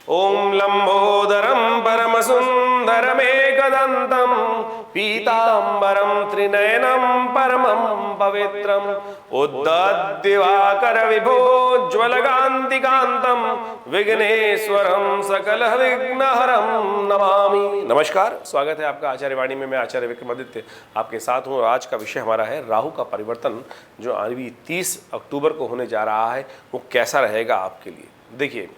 ओम लंबोदरम परमसुंदरमेकदंतम पीतांबरम त्रिनयनम परमं पवित्रम उद्धद्दिवाकर विभोज्वलकांतिकांतम विघ्नेश्वरम सकल विघ्नहरम नमामि। नमस्कार, स्वागत है आपका आचार्य वाणी में। मैं आचार्य विक्रमादित्य आपके साथ हूँ। आज का विषय हमारा है राहु का परिवर्तन, जो अभी 30 अक्टूबर को होने जा रहा है। वो कैसा रहेगा आपके लिए। देखिए,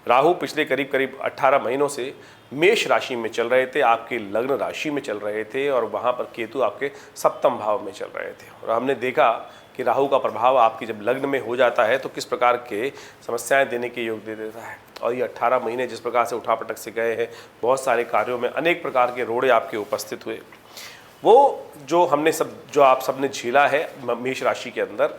राहु पिछले करीब 18 महीनों से मेष राशि में चल रहे थे, आपके लग्न राशि में चल रहे थे, और वहाँ पर केतु आपके सप्तम भाव में चल रहे थे। और हमने देखा कि राहु का प्रभाव आपकी जब लग्न में हो जाता है तो किस प्रकार के समस्याएं देने के योग दे देता है। और ये 18 महीने जिस प्रकार से उठापटक से गए हैं, बहुत सारे कार्यों में अनेक प्रकार के रोड़े आपके उपस्थित हुए। वो जो हमने जो आप सबने झेला है मेष राशि के अंदर,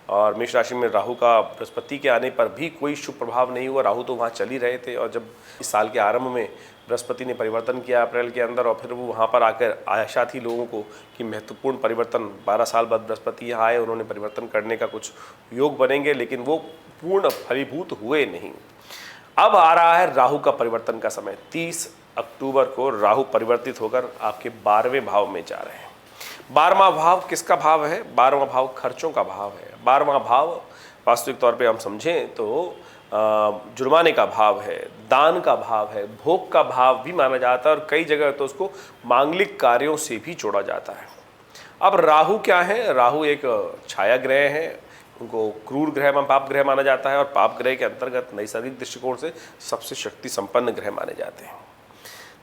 और मेष राशि में राहु का बृहस्पति के आने पर भी कोई शुभ प्रभाव नहीं हुआ। राहु तो वहाँ चल ही रहे थे, और जब इस साल के आरंभ में बृहस्पति ने परिवर्तन किया अप्रैल के अंदर, और फिर वो वहाँ पर आकर आशा थी लोगों को कि महत्वपूर्ण परिवर्तन 12 साल बाद बृहस्पति यहाँ आए, उन्होंने परिवर्तन करने का कुछ योग बनेंगे, लेकिन वो पूर्ण फलीभूत हुए नहीं। अब आ रहा है राहु का परिवर्तन का समय। 30 अक्टूबर को राहु परिवर्तित होकर आपके 12वें भाव में जा रहे हैं। 12वां भाव किसका भाव है? 12वां भाव खर्चों का भाव है। 12वां भाव वास्तविक तौर पे हम समझें तो जुर्माने का भाव है, दान का भाव है, भोग का भाव भी माना जाता है, और कई जगह तो उसको मांगलिक कार्यों से भी जोड़ा जाता है। अब राहु क्या है? राहु एक छाया ग्रह है, उनको क्रूर ग्रह पाप ग्रह माना जाता है, और पाप ग्रह के अंतर्गत नैसर्गिक दृष्टिकोण से सबसे शक्ति संपन्न ग्रह माने जाते हैं।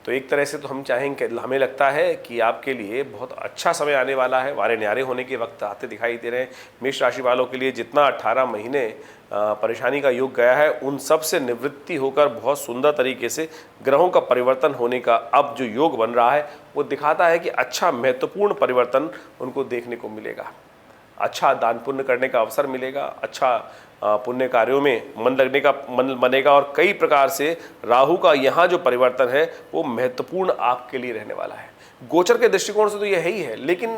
तो एक तरह से तो हम चाहेंगे, हमें लगता है कि आपके लिए बहुत अच्छा समय आने वाला है। वारे न्यारे होने के वक्त आते दिखाई दे रहे हैं। मेष राशि वालों के लिए जितना 18 महीने परेशानी का योग गया है, उन सब से निवृत्ति होकर बहुत सुंदर तरीके से ग्रहों का परिवर्तन होने का अब जो योग बन रहा है, वो दिखाता है कि अच्छा महत्वपूर्ण परिवर्तन उनको देखने को मिलेगा। अच्छा दान पुण्य करने का अवसर मिलेगा, अच्छा पुण्य कार्यों में मन बनेगा, और कई प्रकार से राहु का यहाँ जो परिवर्तन है वो महत्वपूर्ण आपके लिए रहने वाला है। गोचर के दृष्टिकोण से तो यह ही है, लेकिन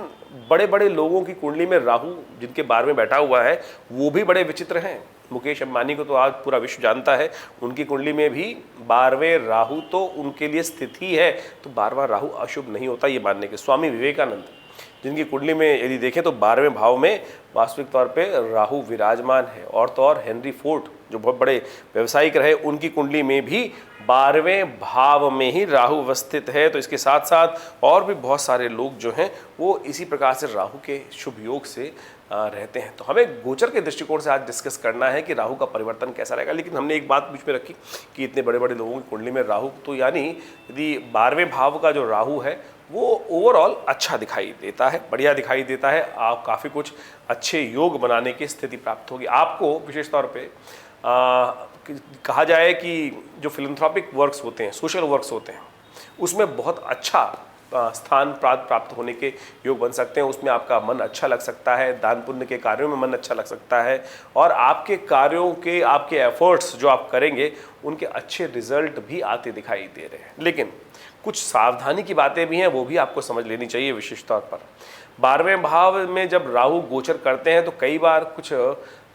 बड़े बड़े लोगों की कुंडली में राहु जिनके 12वें बैठा हुआ है वो भी बड़े विचित्र हैं। मुकेश अंबानी को तो आज पूरा विश्व जानता है, उनकी कुंडली में भी 12वें राहु तो उनके लिए स्थित ही है। तो 12वां राहु अशुभ नहीं होता, ये मानने के स्वामी विवेकानंद जिनकी कुंडली में यदि देखें तो 12वें भाव में वास्तविक तौर पे राहु विराजमान है। और तो और हेनरी फोर्ड जो बहुत बड़े व्यवसायिक रहे, उनकी कुंडली में भी 12वें भाव में ही राहु अवस्थित है। तो इसके साथ साथ और भी बहुत सारे लोग जो हैं वो इसी प्रकार से राहु के शुभ योग से रहते हैं। तो हमें गोचर के दृष्टिकोण से आज डिस्कस करना है कि राहु का परिवर्तन कैसा रहेगा। लेकिन हमने एक बात बीच में रखी कि इतने बड़े बड़े लोगों की कुंडली में राहु, तो यानी यदि 12वें भाव का जो राहु है वो ओवरऑल अच्छा दिखाई देता है, बढ़िया दिखाई देता है। आप काफ़ी कुछ अच्छे योग बनाने की स्थिति प्राप्त होगी आपको। विशेष तौर पे कहा जाए कि जो फिलैंथ्रोपिक वर्क्स होते हैं, सोशल वर्क्स होते हैं, उसमें बहुत अच्छा स्थान प्राप्त होने के योग बन सकते हैं। उसमें आपका मन अच्छा लग सकता है, दान पुण्य के कार्यों में मन अच्छा लग सकता है, और आपके कार्यों के, आपके एफर्ट्स जो आप करेंगे उनके अच्छे रिजल्ट भी आते दिखाई दे रहे हैं। लेकिन कुछ सावधानी की बातें भी हैं, वो भी आपको समझ लेनी चाहिए। विशेष तौर पर 12वें भाव में जब राहु गोचर करते हैं तो कई बार कुछ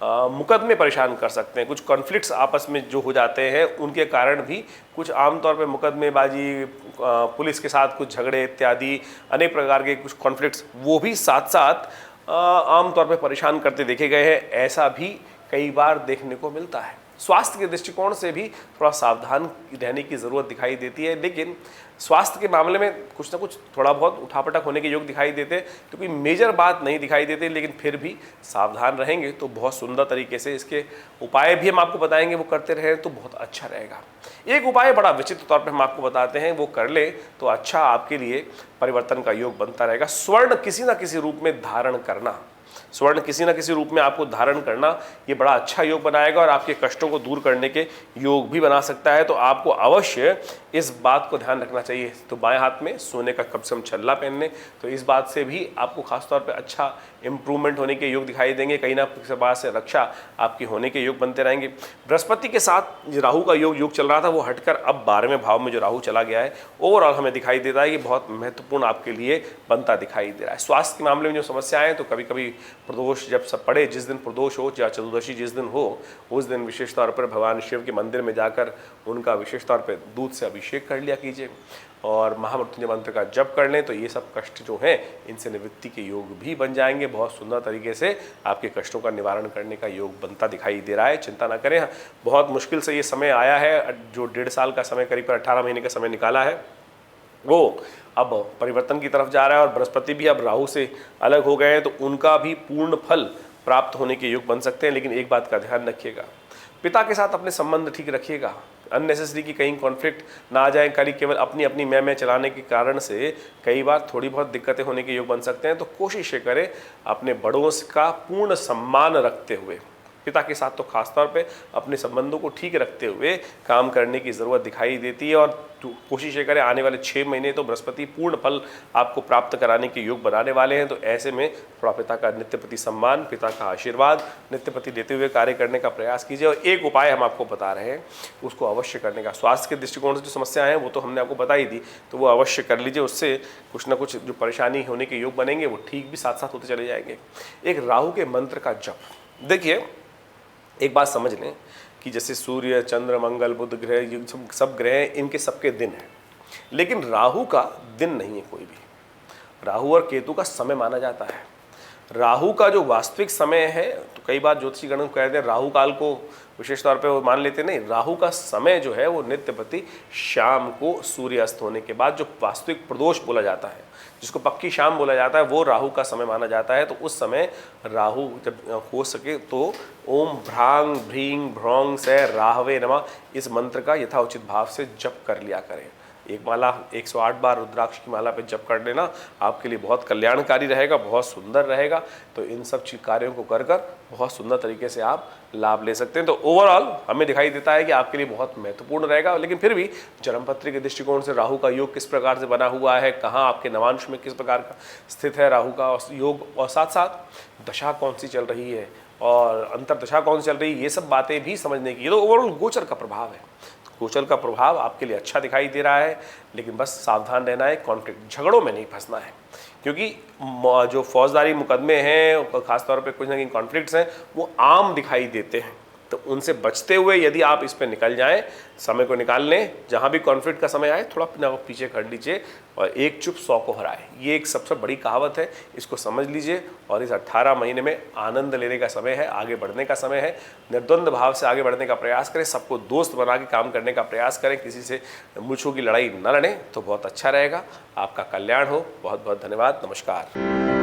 मुकदमे परेशान कर सकते हैं। कुछ कॉन्फ्लिक्ट्स आपस में जो हो जाते हैं उनके कारण भी कुछ आमतौर पे मुकदमेबाजी, पुलिस के साथ कुछ झगड़े इत्यादि अनेक प्रकार के कुछ कॉन्फ्लिक्ट्स वो भी साथ साथ आमतौर पे परेशान करते देखे गए हैं। ऐसा भी कई बार देखने को मिलता है। स्वास्थ्य के दृष्टिकोण से भी थोड़ा सावधान रहने की ज़रूरत दिखाई देती है। लेकिन स्वास्थ्य के मामले में कुछ ना कुछ थोड़ा बहुत उठापटक होने के योग दिखाई देते, तो कोई मेजर बात नहीं दिखाई देती, लेकिन फिर भी सावधान रहेंगे तो बहुत सुंदर तरीके से इसके उपाय भी हम आपको बताएंगे, वो करते रहें तो बहुत अच्छा रहेगा। एक उपाय बड़ा विचित्र तौर पर हम आपको बताते हैं, वो कर ले तो अच्छा आपके लिए परिवर्तन का योग बनता रहेगा। स्वर्ण किसी ना किसी रूप में धारण करना, स्वर्ण किसी न किसी रूप में आपको धारण करना, ये बड़ा अच्छा योग बनाएगा और आपके कष्टों को दूर करने के योग भी बना सकता है। तो आपको अवश्य इस बात को ध्यान रखना चाहिए। तो बाएं हाथ में सोने का कम से कम छल्ला पहनने, तो इस बात से भी आपको खासतौर पे अच्छा इंप्रूवमेंट होने के योग दिखाई देंगे। कहीं ना किसी बात से रक्षा आपकी होने के योग बनते रहेंगे। बृहस्पति के साथ जो राहु का योग चल रहा था वो हटकर अब 12वें भाव में जो राहु चला गया है, ओवरऑल हमें दिखाई देता है कि बहुत महत्वपूर्ण आपके लिए बनता दिखाई दे रहा है। स्वास्थ्य के मामले में जो समस्याएं हैं, तो कभी कभी प्रदोष जब सब पड़े, जिस दिन प्रदोष हो या चतुर्दशी जिस दिन हो, उस दिन विशेष तौर पर भगवान शिव के मंदिर में जाकर उनका विशेष तौर पर दूध से अभिषेक कर लिया कीजिए और महामृत्युंजय मंत्र का जप कर लें तो ये सब कष्ट जो हैं इनसे निवृत्ति के योग भी बन जाएंगे। बहुत सुंदर तरीके से आपके कष्टों का निवारण करने का योग बनता दिखाई दे रहा है। चिंता ना करें, बहुत मुश्किल से ये समय आया है, जो 1.5 साल का समय, करीब 18 महीने का समय निकाला है, वो अब परिवर्तन की तरफ जा रहा है और बृहस्पति भी अब राहु से अलग हो गए हैं, तो उनका भी पूर्ण फल प्राप्त होने के योग बन सकते हैं। लेकिन एक बात का ध्यान रखिएगा, पिता के साथ अपने संबंध ठीक रखिएगा, अननेसेसरी की कहीं कॉन्फ्लिक्ट ना आ जाए, कभी केवल अपनी अपनी मैं चलाने के कारण से कई बार थोड़ी बहुत दिक्कतें होने के योग बन सकते हैं। तो कोशिश करें अपने बड़ों का पूर्ण सम्मान रखते हुए, पिता के साथ तो खासतौर पे अपने संबंधों को ठीक रखते हुए काम करने की ज़रूरत दिखाई देती है। और कोशिश ये करें, आने वाले 6 महीने तो बृहस्पति पूर्ण फल आपको प्राप्त कराने के योग बनाने वाले हैं। तो ऐसे में थोड़ा पिता का नित्य प्रति सम्मान, पिता का आशीर्वाद नित्य प्रति देते हुए कार्य करने का प्रयास कीजिए। और एक उपाय हम आपको बता रहे हैं, उसको अवश्य करने का। स्वास्थ्य के दृष्टिकोण से जो समस्याएं हैं वो तो हमने आपको बताई दी, तो वो अवश्य कर लीजिए, उससे कुछ ना कुछ जो परेशानी होने के योग बनेंगे वो ठीक भी साथ साथ होते चले जाएंगे। एक राहु के मंत्र का जप, देखिए एक बात समझ लें कि जैसे सूर्य, चंद्र, मंगल, बुध ग्रह, ये सब ग्रह इनके सबके दिन हैं, लेकिन राहु का दिन नहीं है कोई भी। राहु और केतु का समय माना जाता है। राहु का जो वास्तविक समय है, तो कई बार ज्योतिषीगण कहते हैं राहु काल को विशेष तौर पे वो मान लेते नहीं, राहु का समय जो है वो नित्य प्रति शाम को सूर्य अस्त होने के बाद जो वास्तविक प्रदोष बोला जाता है, जिसको पक्की शाम बोला जाता है, वो राहु का समय माना जाता है। तो उस समय राहु जब हो सके तो ओम भ्रांग भ्रींग भ्रौंग से राहवे नमः इस मंत्र का यथाउचित भाव से जप कर लिया करें। एक माला 108 बार रुद्राक्ष की माला पे जप कर लेना आपके लिए बहुत कल्याणकारी रहेगा, बहुत सुंदर रहेगा। तो इन सब कार्यों को कर बहुत सुंदर तरीके से आप लाभ ले सकते हैं। तो ओवरऑल हमें दिखाई देता है कि आपके लिए बहुत महत्वपूर्ण रहेगा। लेकिन फिर भी जन्मपत्री के दृष्टिकोण से राहु का योग किस प्रकार से बना हुआ है, कहाँ आपके नवांश में किस प्रकार का स्थित है राहु का योग, और साथ साथ दशा कौन सी चल रही है और अंतर्दशा कौन सी चल रही है, ये सब बातें भी समझने की। ये तो ओवरऑल गोचर का प्रभाव है। गोचर का प्रभाव आपके लिए अच्छा दिखाई दे रहा है, लेकिन बस सावधान रहना है, कॉन्फ्लिक्ट झगड़ों में नहीं फंसना है। क्योंकि जो फौजदारी मुकदमे हैं, खासतौर पे कुछ ना कुछ कॉन्फ्लिक्ट्स हैं, वो आम दिखाई देते हैं। तो उनसे बचते हुए यदि आप इस पे निकल जाएं, समय को निकाल लें, जहाँ भी कॉन्फ्लिक्ट का समय आए थोड़ा अपना पीछे कर लीजिए और एक चुप 100 को हराए। ये एक सबसे बड़ी कहावत है, इसको समझ लीजिए। और इस 18 महीने में आनंद लेने का समय है, आगे बढ़ने का समय है। निर्द्वंद भाव से आगे बढ़ने का प्रयास करें, सबको दोस्त बना के काम करने का प्रयास करें, किसी से मूंछों की लड़ाई न लड़ें, तो बहुत अच्छा रहेगा। आपका कल्याण हो। बहुत बहुत धन्यवाद। नमस्कार।